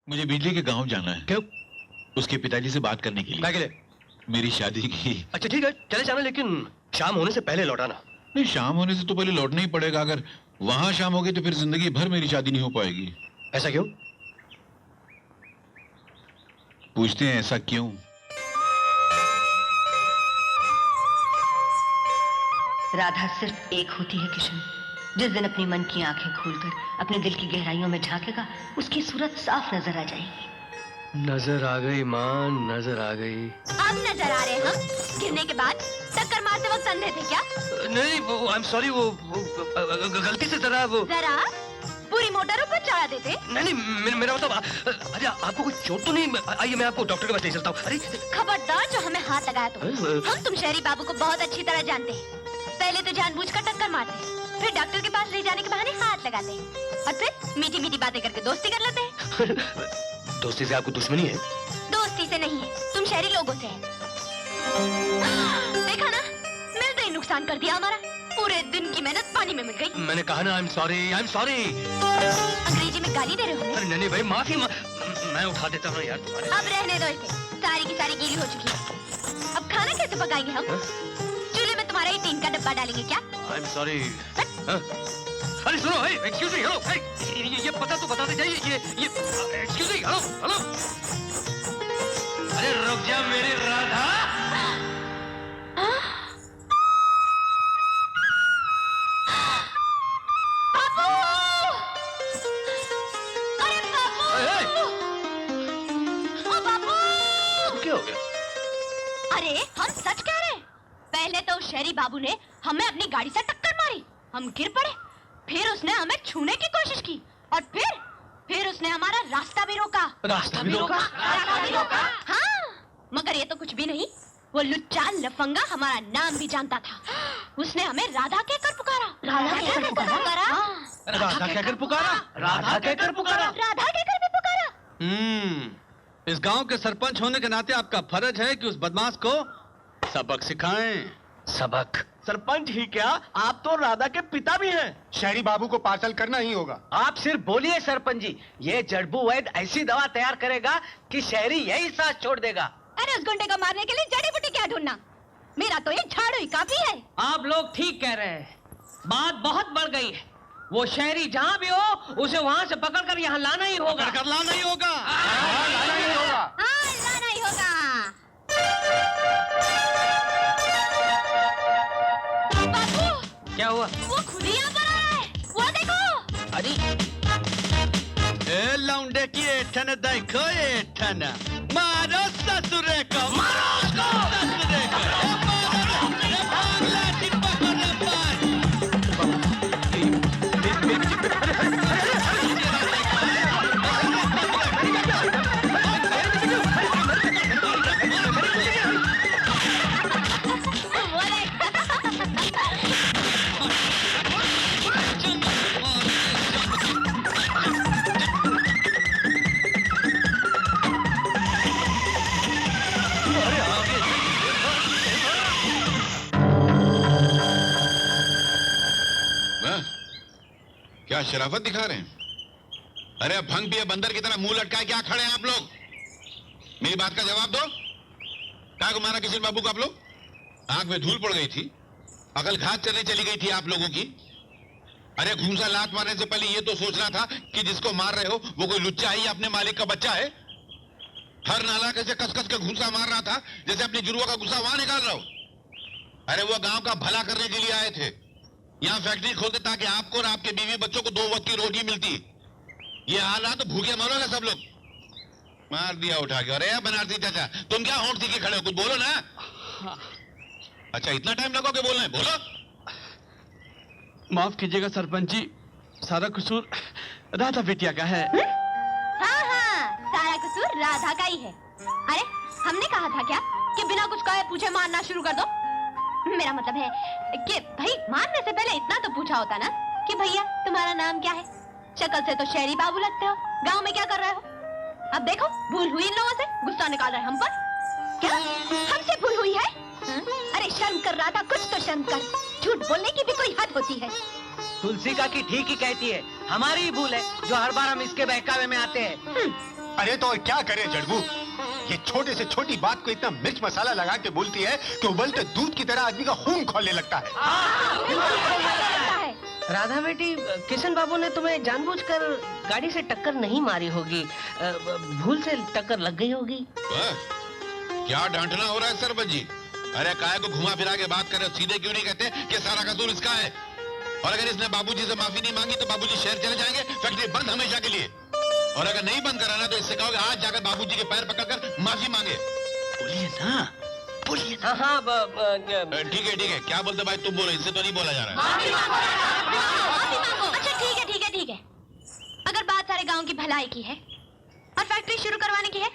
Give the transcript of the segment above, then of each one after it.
मुझे बिजली के गांव जाना है। क्यों? उसके पिताजी से बात करने के लिए। क्या के लिए? मेरी शादी की। अच्छा ठीक है, चले जाना, लेकिन शाम होने से पहले लौटाना। नहीं, शाम होने से तो पहले लौटना ही पड़ेगा। अगर वहां शाम होगी तो फिर जिंदगी भर मेरी शादी नहीं हो पाएगी। ऐसा क्यों? पूछते हैं ऐसा क्यों? राधा सिर्फ एक होती है किशन। जिस दिन अपने मन की आंखें खोलकर अपने दिल की गहराइयों में झांकेगा, उसकी सूरत साफ नजर आ जाएगी। नजर आ गई मां, नजर आ गई। अब नजर आ रहे हैं हम? गिरने के बाद टक्कर मारते वक्त अंधे थे क्या? नहीं, वो आई एम सॉरी, वो गलती से जरा जरा पूरी मोटरों पर चढ़ा देते। नहीं, मेरा मतलब अरे आपको कोई चोट तो नहीं? आइए मैं आपको डॉक्टर के पास ले चलता हूँ। अरे खबरदार जो हमें हाथ लगाया तो। हम तुम शहरी बाबू को बहुत अच्छी तरह जानते हैं। पहले तो जानबूझकर टक्कर मारते, फिर डॉक्टर के पास ले जाने के बहाने हाथ लगाते और फिर मीठी मीठी बातें करके दोस्ती कर लेते हैं। दोस्ती से आपको दुश्मनी है? दोस्ती से नहीं है, तुम शहरी लोगों से है। देखा ना, मिलते ही नुकसान कर दिया हमारा। पूरे दिन की मेहनत पानी में मिल गई। मैंने कहा ना I am sorry, I am sorry. अंग्रेजी में गाली दे रहे हो? अरे नहीं भाई, माफी मैं उठा देता हूँ यार तुम्हारे। अब रहने दो इसे, सारी की सारी गीली हो चुकी है। अब खाना कैसे पकाएंगे हम? चूल्हे में तुम्हारा ही टीन का डब्बा डालेंगे क्या? I am sorry. अरे सुनो, एक्सक्यूज मी, हेलो, ये पता तो बताते जाइए। ये एक्सक्यूज मी, हेलो हेलो। अरे रुक जा मेरी राधा। बाबू! अरे बाबू! ओ बाबू! क्या हो गया? अरे हम सच कह रहे हैं। पहले तो शहरी बाबू ने हमें अपनी गाड़ी से टक्कर मारी, हम गिर पड़े। फिर उसने हमें छूने की कोशिश की और फिर उसने हमारा रास्ता भी रोका। रास्ता भी रोका? रास्ता भी रोका? हाँ, मगर ये तो कुछ भी नहीं। वो लुच्चा लफंगा हमारा नाम भी जानता था। उसने हमें राधा कहकर पुकारा। राधा कहकर पुकारा? राधा कहकर पुकारा? राधा कहकर पुकारा? राधा कहकर भी पुकारा। इस गांव के सरपंच होने के नाते आपका फर्ज है कि उस बदमाश को सबक सिखाएं। सबक? सरपंच ही क्या, आप तो राधा के पिता भी हैं। शहरी बाबू को पार्सल करना ही होगा। आप सिर्फ बोलिए सरपंच जी, ये जड़बू वैद्य ऐसी दवा तैयार करेगा कि शहरी यही सांस छोड़ देगा। अरे उस गुंडे को मारने के लिए जड़ी बूटी क्या ढूंढना? मेरा तो ये झाड़ू ही काफी है। आप लोग ठीक कह रहे हैं, बात बहुत बढ़ गई है। वो शहरी जहाँ भी हो उसे वहाँ से पकड़कर यहाँ लाना ही होगा। पकड़कर लाना ही होगा। लाना ही होगा। हाँ, लाना ही होगा। बाबू! क्या हुआ? वो खुद ही यहाँ पर आ रहा है। वो देखो। अरे ए लौंडे की एठन देखो, एठन मारो ससुरे को, मारो उसको, ससुरे को। क्या शराफत दिखा रहे हैं? अरे अब भंग पिए बंदर की तरह मुंह लटकाए क्या खड़े हैं आप लोग? मेरी बात का जवाब दो। क्या को मारा किशन बाबू को आप लोग? आंख में धूल पड़ गई थी, अकल घात चलने चली गई थी आप लोगों की। अरे घूंसा लात मारने से पहले ये तो सोचना था कि जिसको मार रहे हो वो कोई लुच्चा है या अपने मालिक का बच्चा है। हर नाला कैसे कस कस के घूंसा मार रहा था जैसे अपनी जुर्वा का गुस्सा वहां निकाल रहा हो। अरे वो गांव का भला करने के लिए आए थे, यहाँ फैक्ट्री खोलते ताकि आपको और आपके बीवी बच्चों को 2 वक्त की रोटी मिलती। ये हाल रहा तो भूखे मरोगे सब लोग। मार दिया उठा के। अरे बनारसी चाचा, तुम क्या होंठ सीखे खड़े हो? कुछ बोलो ना। अच्छा इतना टाइम लगोगे बोलना है? बोलो। माफ कीजिएगा सरपंच जी, सारा कसूर राधा बिटिया का है। हाँ हाँ, सारा कसूर राधा का ही है। अरे हमने कहा था क्या कि बिना कुछ कहे पूछे मारना शुरू कर दो? मेरा मतलब है कि भाई मारने से पहले इतना तो पूछा होता ना कि भैया तुम्हारा नाम क्या है? शक्ल से तो शहरी बाबू लगते हो, गांव में क्या कर रहे हो? अब देखो भूल हुई इन लोगों से, गुस्सा निकाल रहे हम पर। क्या हमसे भूल हुई है? अरे शर्म कर रहा था, कुछ तो शर्म कर। झूठ बोलने की भी कोई हद होती है। तुलसी का की ठीक ही कहती है, हमारी ही भूल है जो हर बार हम इसके बहकावे में आते हैं। अरे तो और क्या करे जड़बू, ये छोटे से छोटी बात को इतना मिर्च मसाला लगा के बोलती है कि उबलते दूध की तरह आदमी का खून खौलने लगता है। राधा बेटी, किशन बाबू ने तुम्हें जानबूझकर गाड़ी से टक्कर नहीं मारी होगी, भूल से टक्कर लग गई होगी। क्या डांटना हो रहा है सरपंच जी? अरे काय को घुमा फिरा के बात कर रहे हो, सीधे क्यों नहीं कहते कि सारा कसूर इसका है? और अगर इसने बाबूजी से माफी नहीं मांगी तो बाबूजी शहर चले जाएंगे, फैक्ट्री बंद हमेशा के लिए। और अगर नहीं बंद कराना तो इससे कहोगे आज जाकर बाबूजी के पैर पकड़कर माफी मांगे। बोलिए ना, बोलिए ना। हाँ, ठीक है, क्या बोलते भाई तुम बोलो, इनसे तो नहीं बोला जा रहा है। अच्छा ठीक है। अगर बात सारे गांव की भलाई की है और फैक्ट्री शुरू करवाने की है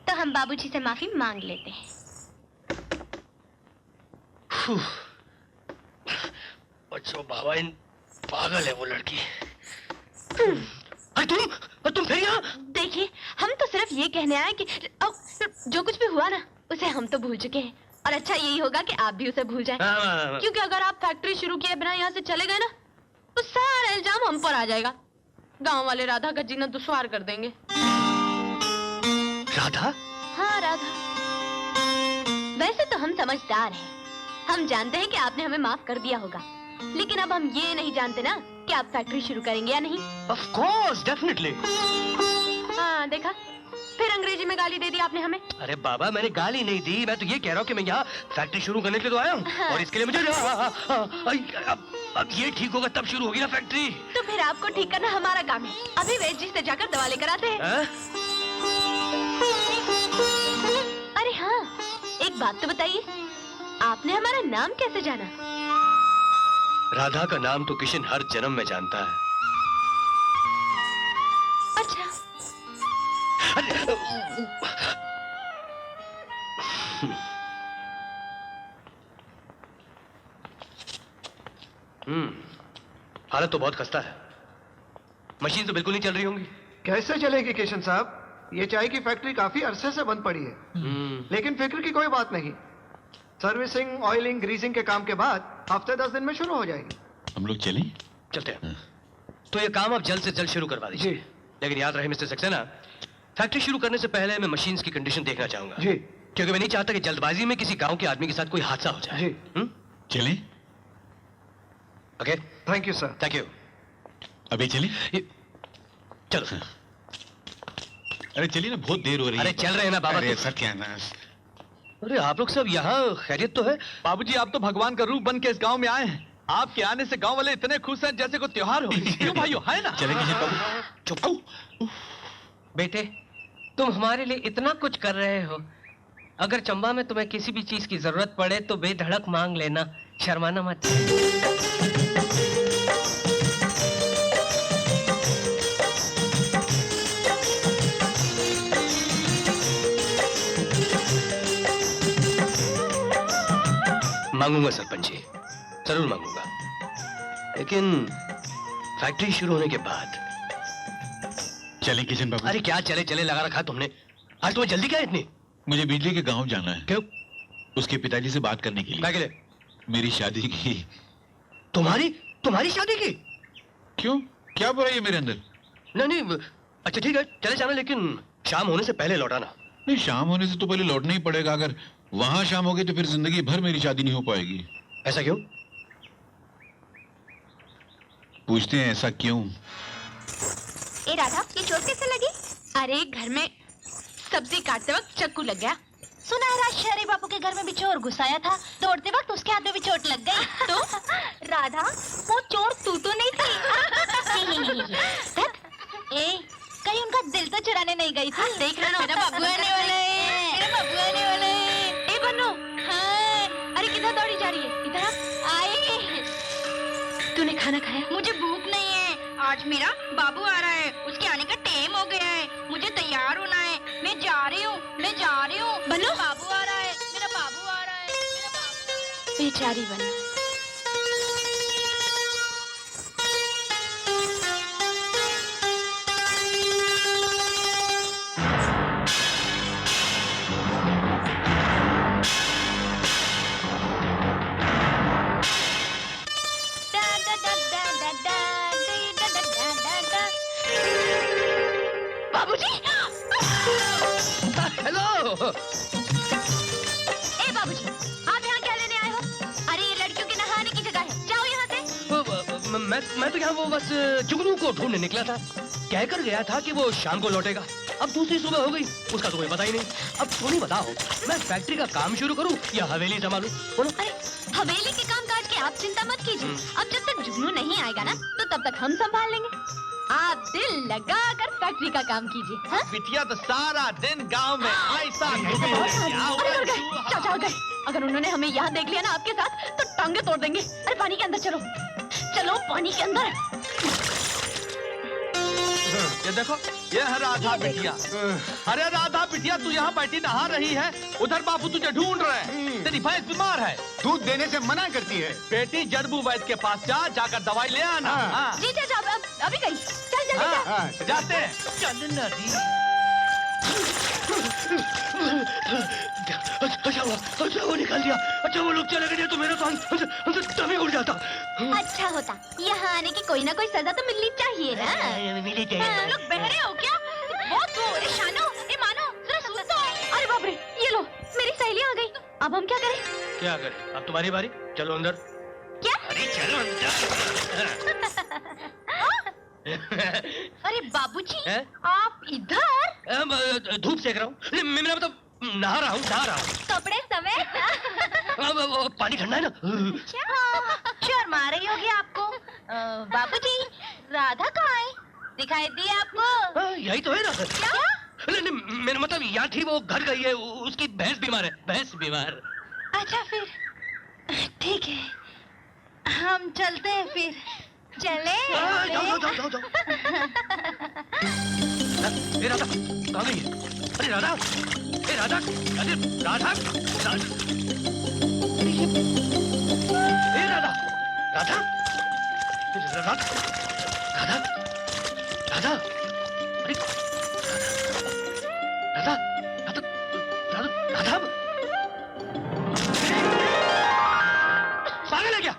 तो हम बाबूजी से माफी मांग लेते हैं। बच्चों बाबा, इन पागल है वो लड़की। अरे तुम फिर यहाँ? देखिए, हम तो सिर्फ ये कहने आए कि जो कुछ भी हुआ ना उसे हम तो भूल चुके हैं, और अच्छा यही होगा कि आप भी उसे भूल जाएं। क्योंकि अगर आप फैक्ट्री शुरू किए बिना यहाँ से चले गए ना तो सारा इल्जाम हम पर आ जाएगा। गांव वाले राधा का जीना दुश्वार कर देंगे। राधा? हाँ, राधा। वैसे तो हम समझदार हैं, हम जानते हैं कि आपने हमें माफ कर दिया होगा, लेकिन अब हम ये नहीं जानते ना कि आप फैक्ट्री शुरू करेंगे या नहीं। Of course, definitely. हाँ, देखा, फिर अंग्रेजी में गाली दे दी आपने हमें। अरे बाबा, मैंने गाली नहीं दी, मैं तो ये कह रहा हूँ कि मैं यहाँ फैक्ट्री शुरू करने के लिए तो आया हूँ। हाँ। और इसके लिए मुझे अब ये ठीक होगा तब शुरू होगी ना फैक्ट्री। तो फिर आपको ठीक करना हमारा काम है। अभी वैद्य जी से जाकर दवा लेकर आते हैं। अरे हाँ, एक बात तो बताइए, आपने हमारा नाम कैसे जाना? राधा का नाम तो किशन हर जन्म में जानता है। अच्छा। हालत तो बहुत खस्ता है, मशीन तो बिल्कुल नहीं चल रही होंगी। कैसे चलेगी किशन साहब, ये चाय की फैक्ट्री काफी अरसे से बंद पड़ी है। लेकिन फिक्र की कोई बात नहीं, सर्विसिंग, ऑयलिंग, ग्रीसिंग के काम के बाद हफ्ते 10 दिन में शुरू हो जाएगी। हम लोग चलें? चलते हैं। तो ये काम अब जल्द से जल्द शुरू करवा दीजिए। लेकिन याद रहे मिस्टर सक्सेना, फैक्ट्री शुरू करने से पहले मैं मशीन्स की कंडीशन देखना चाहूंगा। जी। क्योंकि मैं नहीं चाहता कि जल्दबाजी में किसी गांव के आदमी के साथ कोई हादसा हो जाए। जी। चलें? Okay, thank you sir. Thank you. अभी चलें? चलो। अरे चलिए ना, बहुत देर हो रही है। अरे चल रहे हैं ना बाबा। अरे सर क्या है ना, अरे आप लोग सब यहाँ खैरियत तो है? बाबूजी, आप तो भगवान का रूप बन के इस गांव में आए हैं। आपके आने से गांव वाले इतने खुश हैं जैसे कोई त्योहार हो। क्यों भाइयों, है ना? चलेंगे बाबू। चुप। बेटे, तुम हमारे लिए इतना कुछ कर रहे हो, अगर चंबा में तुम्हें किसी भी चीज की जरूरत पड़े तो बेधड़क मांग लेना, शर्माना मत। मांगूंगा सरपंच जी, जरूर मांगूंगा, लेकिन फैक्ट्री शुरू होने के बाद। चले किशन बाबू? अरे क्या चले चले लगा रखा तुमने, आज तुम्हें जल्दी क्या है इतनी? मुझे बिजली के गांव जाना है। क्यों? उसके पिताजी से बात करने के लिए। क्या के लिए? मेरी शादी की। तुम्हारी शादी की? क्यों, क्या बुराई है मेरे अंदर? नहीं, अच्छा ठीक है, चले जाना, लेकिन शाम होने से पहले लौटाना। नहीं, शाम होने से तो पहले लौटना ही पड़ेगा। अगर वहां शाम हो गई तो फिर जिंदगी भर मेरी शादी नहीं हो पाएगी। ऐसा क्यों? पूछते हैं ऐसा क्यों? ए राधा, ये चोट कैसे लगी? अरे घर में सब्जी काटते वक्त चक्कू लग गया। सुना है राज शहरी बापू के घर में भी चोर घुसाया था, दौड़ते वक्त उसके हाथ में भी चोट लग गई। तो राधा, वो चोर तू तो नहीं थी। ए, कहीं उनका दिल तो चुराने नहीं गई थी? देख रहा ना, मेरा बाबू आने वाला है। मेरा बाबू आने वाला है। ए बन्नू, हाँ, अरे किधर दौड़ी जा रही है? इधर आए। तूने खाना खाया? मुझे भूख नहीं है, आज मेरा बाबू आ रहा है, उसके आने का टाइम हो गया है, मुझे तैयार होना है। मैं जा रही हूँ। बन्नू, बाबू आ रहा है, मेरा बाबू आ रहा है, मेरा बाबू आ रहा है। बेचारी बन्नू। बाबूजी! हेलो। ए बाबूजी, आप यहाँ क्या लेने आए हो? अरे ये लड़कियों के नहाने की जगह है, जाओ यहाँ से। मैं तो यहाँ वो बस जुगनू को ढूंढने निकला था। कहकर गया था कि वो शाम को लौटेगा। अब दूसरी सुबह हो गई, उसका तो कोई पता ही नहीं। अब तुम ही बताओ, मैं फैक्ट्री का काम शुरू करूं या हवेली संभालूं? बोलो। अरे हवेली के काम काज की आप चिंता मत कीजिए। अब जब तक जुगनू नहीं आएगा ना, तो तब तक हम संभाल लेंगे। आप दिल लगाकर फैक्ट्री का काम कीजिए। हाँ? बिटिया तो सारा दिन गांव में ऐसा चाचा अगर उन्होंने हमें यहाँ देख लिया ना आपके साथ, तो टांगे तोड़ देंगे। अरे पानी के अंदर चलो, चलो पानी के अंदर। ये देखो, ये है राधा बिटिया। अरे राधा बिटिया, तू यहाँ बैठी नहा रही है, उधर बाबू तुझे ढूंढ रहे हैं। तेरी भैंस बीमार है, दूध देने से मना करती है। बेटी जड़बू वैद्य के पास जा, जाकर दवाई ले आना। हाँ। जी चाचा, अभी गई। चल जल्दी जा। हाँ, जाते हैं। चलना दी। अच्छा वो निकाल दिया। अच्छा वो लोग चले गए तो मेरा तो हमसे दम ही उड़ जाता। अच्छा होता, यहाँ आने की कोई ना कोई सजा तो मिलनी चाहिए ना। मिली हाँ, लोग बहरे हो क्या? बहुत हो। ए शानो, ए मानो, जरा सुन तो। अरे बाप रे, ये लो, मेरी सहेली आ गई। अब हम क्या करें? क्या करें? अब तुम्हारी बारी, चलो अंदर। क्या? अरे चलो अंदर। अरे बाबूजी, हैं? आप इधर? धूप सेक रहा हूँ। मैं मतलब नहा रहा हूँ। कपड़े समेत? वो पानी ठंडा है ना। शर्म आ रही होगी आपको। बाबूजी, राधा कहाँ है? दिखाई दी आपको? यही तो है ना। क्या? नहीं, मेरा मतलब यहाँ थी, वो घर गई है, उसकी भैंस बीमार है। भैंस बीमार। अच्छा फिर ठीक है, हम चलते हैं फिर। चले? जाओ। ए राधा, कहाँ गई है? अरे राधा, ए राधा, अरे राधा, ए राधा, राधा, अरे राधा, पागल है क्या?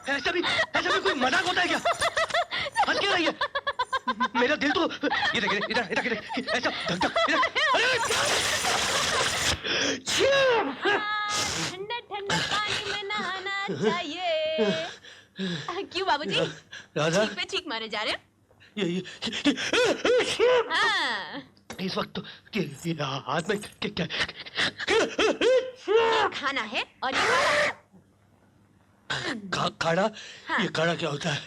ऐसा भी कोई मजाक होता है क्या? हंस क्यों रही है? मेरा दिल तो इधर ऐसा धक ठंडा पानी में नहाना चाहिए। क्यों बाबूजी? राधा, चीख पे चीख मारे जा रहे हो? ये हाँ। इस वक्त तो ये हाथ में क्या? ये खाना है और ये काढ़ा। हाँ। ये काढ़ा क्या होता है?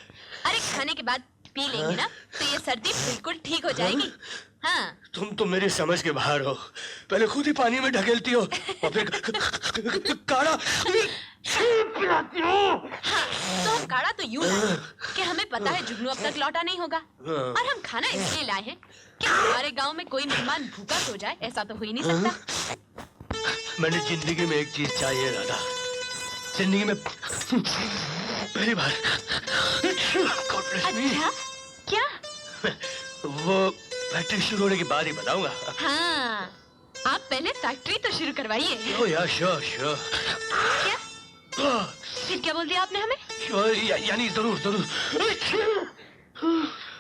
अरे खाने के बाद पी लेंगे ना, तो ये सर्दी बिल्कुल ठीक हो जाएगी। हाँ। तुम तो मेरी समझ के बाहर हो। पहले खुद ही पानी में ढकेलती हो और फिर काढ़ा पिलाती हो। हाँ, तो हम काढ़ा तो यूं लाए कि हमें पता है जुगनू अब तक लौटा नहीं होगा, और हम खाना इसलिए लाए हैं कि हमारे गांव में कोई मेहमान भूखा सो जाए। ऐसा तो हो ही नहीं सकता। मैंने जिंदगी में एक चीज चाहिए राधा, जिंदगी में पहली बार। अच्छा, क्या? वो फैक्ट्री शुरू होने के बाद ही बताऊंगा। हाँ, आप पहले फैक्ट्री तो शुरू करवाइए। ओ या श्योर। क्या? फिर क्या बोल दिया आपने हमें? श्योर यानी जरूर।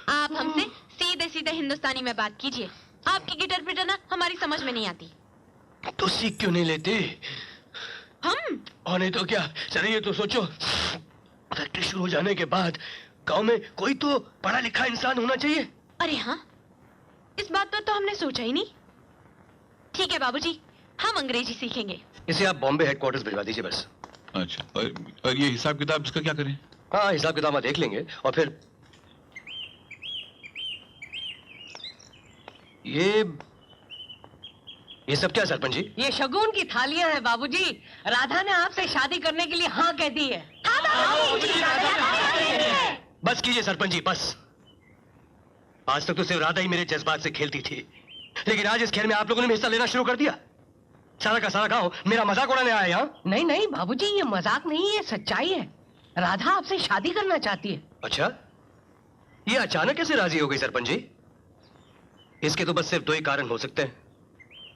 आप हमसे सीधे सीधे हिंदुस्तानी में बात कीजिए। आपकी गिटर पिटर ना हमारी समझ में नहीं आती। तो सीख क्यों नहीं लेते? हम? और नहीं तो क्या? चलिए ये तो सोचो, फैक्ट्री शुरू हो जाने के बाद गांव में कोई तो पढ़ा लिखा इंसान होना चाहिए। अरे हाँ, इस बात पर तो हमने सोचा ही नहीं। ठीक है बाबूजी, हम अंग्रेजी सीखेंगे। इसे आप बॉम्बे हेडक्वार्टर्स भिजवा दीजिए बस। अच्छा, और ये हिसाब किताब इसका क्या करें? हाँ, हिसाब किताब देख लेंगे। और फिर ये सब क्या सरपंच जी? ये शगुन की थालियां हैं बाबूजी। राधा ने आपसे शादी करने के लिए हाँ कह दी है। बस कीजिए सरपंच जी, बस। आज तक तो सिर्फ राधा ही मेरे जज्बात से खेलती थी, लेकिन आज इस खेल में आप लोगों ने भी हिस्सा लेना शुरू कर दिया। सारा का सारा गांव मेरा मजाक उड़ाने आया यहाँ। नहीं बाबूजी, ये मजाक नहीं है, सच्चाई है। राधा आपसे शादी करना चाहती है। अच्छा, ये अचानक कैसे राजी हो गई सरपंच जी? इसके तो बस सिर्फ दो ही कारण हो सकते हैं।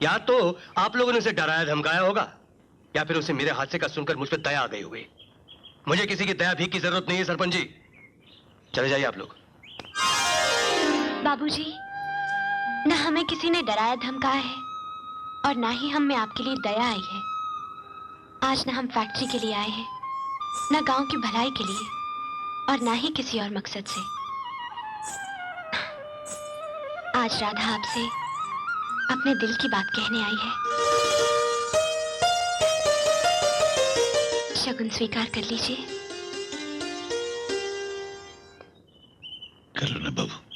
या तो आप लोगों ने उसे डराया धमकाया होगा, या फिर उसे मेरे हादसे का सुनकर मुझ पर दया आ गई होगी। मुझे किसी की दया भीख की जरूरत नहीं है सरपंच जी। चले जाइए आप लोग। बाबूजी, न हमें किसी ने डराया धमकाया है और ना ही हम में आपके लिए दया आई है। आज न हम फैक्ट्री के लिए आए हैं, न गांव की भलाई के लिए और ना ही किसी और मकसद से। आज राधा आपसे अपने दिल की बात कहने आई है। शगुन स्वीकार कर लीजिए। कर लो ना बाबू।